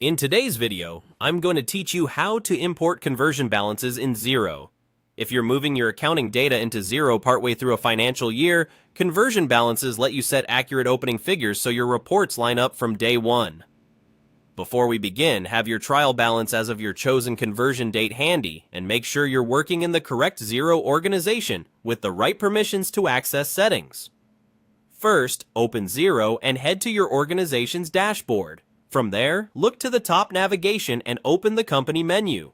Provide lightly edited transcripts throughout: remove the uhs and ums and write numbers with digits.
In today's video, I'm going to teach you how to import conversion balances in Xero. If you're moving your accounting data into Xero partway through a financial year, conversion balances let you set accurate opening figures so your reports line up from day one. Before we begin, have your trial balance as of your chosen conversion date handy and make sure you're working in the correct Xero organization with the right permissions to access settings. First, open Xero and head to your organization's dashboard. From there, look to the top navigation and open the company menu.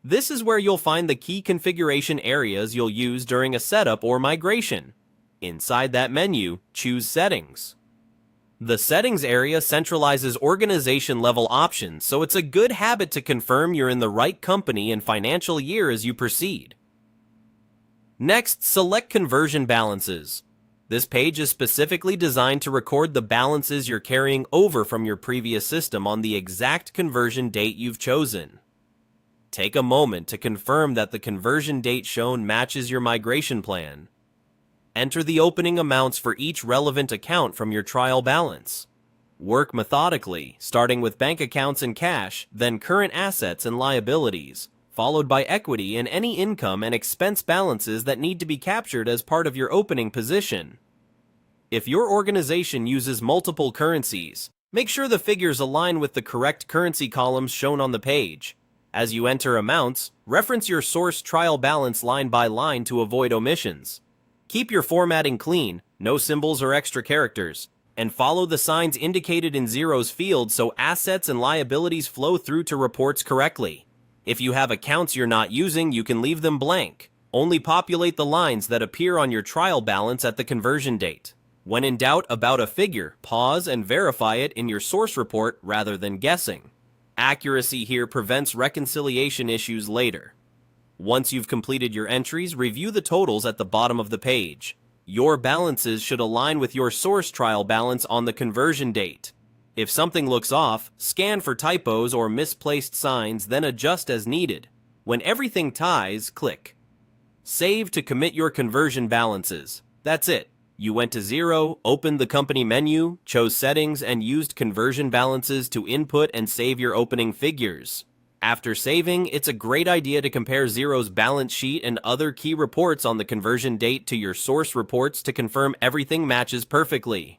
This is where you'll find the key configuration areas you'll use during a setup or migration. Inside that menu, choose Settings. The Settings area centralizes organization-level options, so it's a good habit to confirm you're in the right company and financial year as you proceed. Next, select Conversion Balances. This page is specifically designed to record the balances you're carrying over from your previous system on the exact conversion date you've chosen. Take a moment to confirm that the conversion date shown matches your migration plan. Enter the opening amounts for each relevant account from your trial balance. Work methodically, starting with bank accounts and cash, then current assets and liabilities, followed by equity and any income and expense balances that need to be captured as part of your opening position. If your organization uses multiple currencies, make sure the figures align with the correct currency columns shown on the page. As you enter amounts, reference your source trial balance line by line to avoid omissions. Keep your formatting clean, no symbols or extra characters, and follow the signs indicated in Xero's field so assets and liabilities flow through to reports correctly. If you have accounts you're not using, you can leave them blank. Only populate the lines that appear on your trial balance at the conversion date. When in doubt about a figure, pause and verify it in your source report rather than guessing. Accuracy here prevents reconciliation issues later. Once you've completed your entries, review the totals at the bottom of the page. Your balances should align with your source trial balance on the conversion date. If something looks off, scan for typos or misplaced signs, then adjust as needed. When everything ties, click Save to commit your conversion balances. That's it. You went to Xero, opened the company menu, chose settings, and used conversion balances to input and save your opening figures. After saving, it's a great idea to compare Xero's balance sheet and other key reports on the conversion date to your source reports to confirm everything matches perfectly.